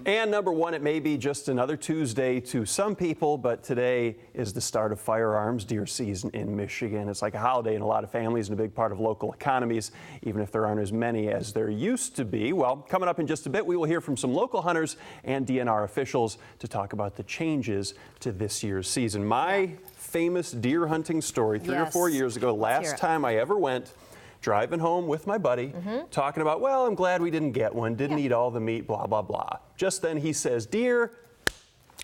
And number one, it may be just another Tuesday to some people, but today is the start of firearms deer season in Michigan. It's like a holiday in a lot of families and a big part of local economies, even if there aren't as many as there used to be. Well, coming up in just a bit, we will hear from some local hunters and DNR officials to talk about the changes to this year's season. My famous deer hunting story 3 or 4 years ago, last time I ever went. Driving home with my buddy, talking about, well, I'm glad we didn't get one, didn't eat all the meat, blah, blah, blah. Just then he says, deer,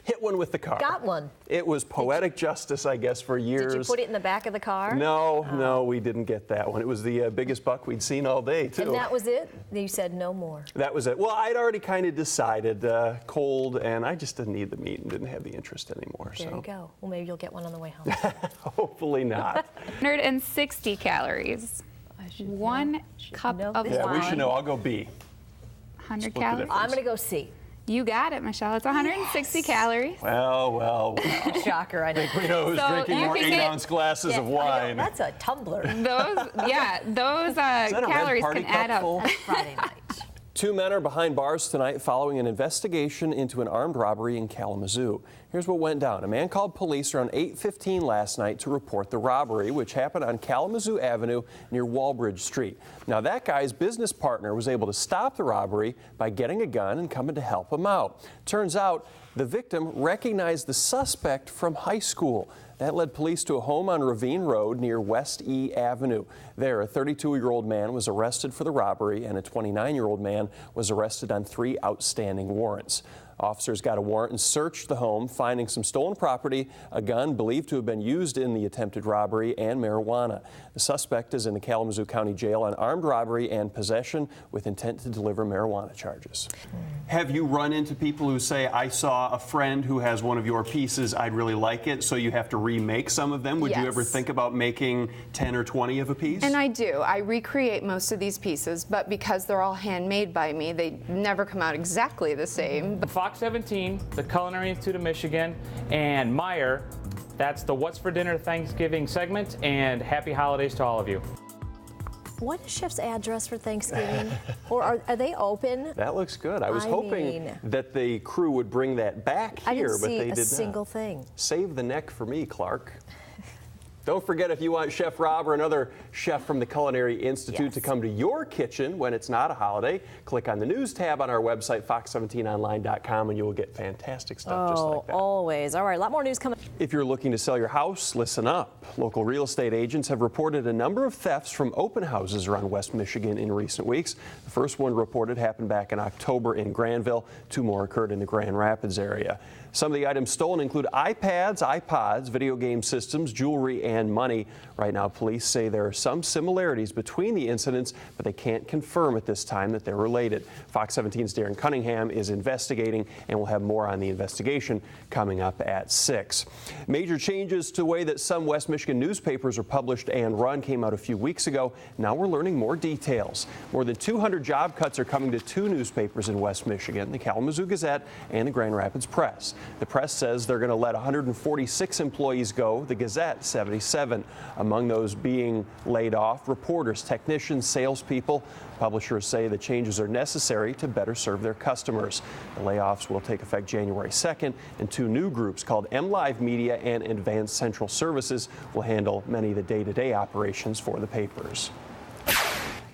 hit one with the car. Got one. It was poetic justice, I guess, for years. Did you put it in the back of the car? No, no, we didn't get that one. It was the biggest buck we'd seen all day, too. And that was it? You said no more. That was it. Well, I'd already kind of decided, cold, and I just didn't need the meat and didn't have the interest anymore. There you go. Well, maybe you'll get one on the way home. Hopefully not. 160 calories. 1 cup of wine. Yeah, we should know. I'll go B. 100 calories. I'm going to go C. You got it, Michelle. It's 160 calories. Well. Shocker, I know. I think we know who's drinking more 8-ounce glasses of wine. That's a tumbler. Those calories can add up. That's Friday night. 2 men are behind bars tonight following an investigation into an armed robbery in Kalamazoo. Here's what went down. A man called police around 8:15 last night to report the robbery, which happened on Kalamazoo Avenue near Walbridge Street. Now, that guy's business partner was able to stop the robbery by getting a gun and coming to help him out. Turns out the victim recognized the suspect from high school. That led police to a home on Ravine Road near West E Avenue. There, a 32-year-old man was arrested for the robbery, and a 29-year-old man was arrested on 3 outstanding warrants. Officers got a warrant and searched the home, finding some stolen property, a gun believed to have been used in the attempted robbery, and marijuana. The suspect is in the Kalamazoo County Jail on armed robbery and possession with intent to deliver marijuana charges. Have you run into people who say, I saw a friend who has one of your pieces, I'd really like it, so you have to remake some of them? Would you ever think about making 10 or 20 of a piece? And I do. I recreate most of these pieces, but because they're all handmade by me, they never come out exactly the same. Fox 17, the Culinary Institute of Michigan, and Meyer. That's the What's for Dinner Thanksgiving segment, and happy holidays to all of you. What is Chef's address for Thanksgiving? Or are they open? That looks good. I was hoping that the crew would bring that back here, but they did not. I didn't see a single thing. Save the neck for me, Clark. Don't forget, if you want Chef Rob or another chef from the Culinary Institute to come to your kitchen when it's not a holiday, click on the news tab on our website, fox17online.com, and you will get fantastic stuff just like that. Always. All right, a lot more news coming. If you're looking to sell your house, listen up. Local real estate agents have reported a number of thefts from open houses around West Michigan in recent weeks. The first one reported happened back in October in Granville. 2 more occurred in the Grand Rapids area. Some of the items stolen include iPads, iPods, video game systems, jewelry, and money. Right now, police say there are some similarities between the incidents, but they can't confirm at this time that they're related. Fox 17's Darren Cunningham is investigating, and we'll have more on the investigation coming up at 6. Major changes to the way that some West Michigan newspapers are published and run came out a few weeks ago. Now we're learning more details. More than 200 job cuts are coming to 2 newspapers in West Michigan, the Kalamazoo Gazette and the Grand Rapids Press. The Press says they're going to let 146 employees go, the Gazette 77. Among those being laid off, reporters, technicians, salespeople. Publishers say the changes are necessary to better serve their customers. The layoffs will take effect January 2nd, and 2 new groups called MLive Media and Advanced Central Services will handle many of the day-to-day operations for the papers.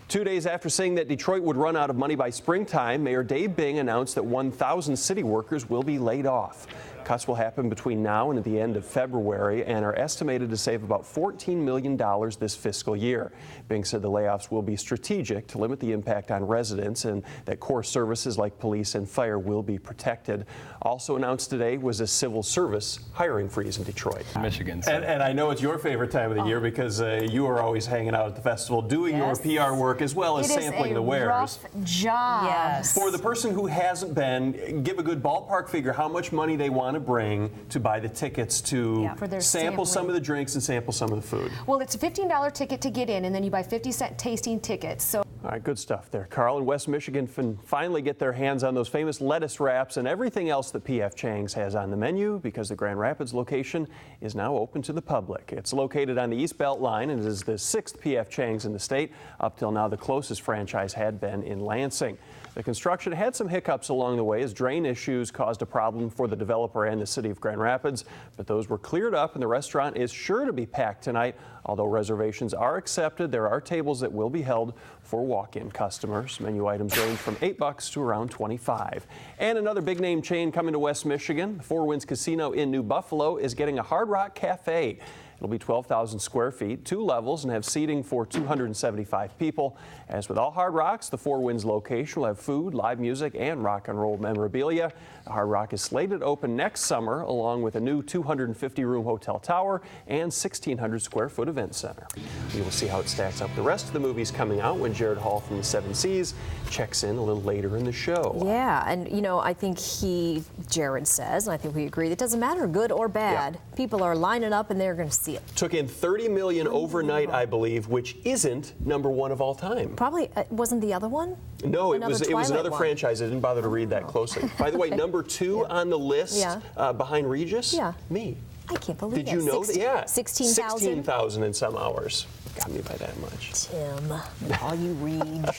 2 days after saying that Detroit would run out of money by springtime, Mayor Dave Bing announced that 1,000 city workers will be laid off. Cuts will happen between now and at the end of February and are estimated to save about $14 million this fiscal year. Bing said the layoffs will be strategic to limit the impact on residents and that core services like police and fire will be protected. Also announced today was a civil service hiring freeze in Detroit. Michigan. And I know it's your favorite time of the year because you are always hanging out at the festival doing your PR work as well as sampling the wares. It is a rough job. Yes. For the person who hasn't been, give a good ballpark figure how much money they want to bring to buy the tickets to sample some of the drinks and sample some of the food. Well, it's a $15 ticket to get in, and then you buy 50-cent tasting tickets. So. All right, good stuff there. Carl and West Michigan can finally get their hands on those famous lettuce wraps and everything else that P.F. Chang's has on the menu because the Grand Rapids location is now open to the public. It's located on the East Belt Line and is the 6th P.F. Chang's in the state. Up till now, the closest franchise had been in Lansing. The construction had some hiccups along the way as drain issues caused a problem for the developer and the city of Grand Rapids, but those were cleared up and the restaurant is sure to be packed tonight. Although reservations are accepted, there are tables that will be held for walk-in customers. Menu items range from $8 to around $25. And another big name chain coming to West Michigan, the Four Winds Casino in New Buffalo is getting a Hard Rock Cafe. It'll be 12,000 square feet, 2 levels, and have seating for 275 people. As with all Hard Rocks, the Four Winds location will have food, live music, and rock and roll memorabilia. The Hard Rock is slated to open next summer, along with a new 250-room hotel tower and 1,600 square foot event center. We will see how it stacks up the rest of the movies coming out when Jared Hall from the Seven Seas checks in a little later in the show. Yeah, and you know, I think Jared says, and I think we agree, it doesn't matter, good or bad. Yeah. People are lining up and they're going to see it. Took in $30 million overnight, I believe, which isn't #1 of all time. Probably wasn't the other one? No, it was another one. franchise. I didn't bother to read that closely. By the way, #2 on the list behind Regis, me. I can't believe Did you know that? Yeah. 16,000? 16,000 in some hours. Got me by that much. Tim, all you read.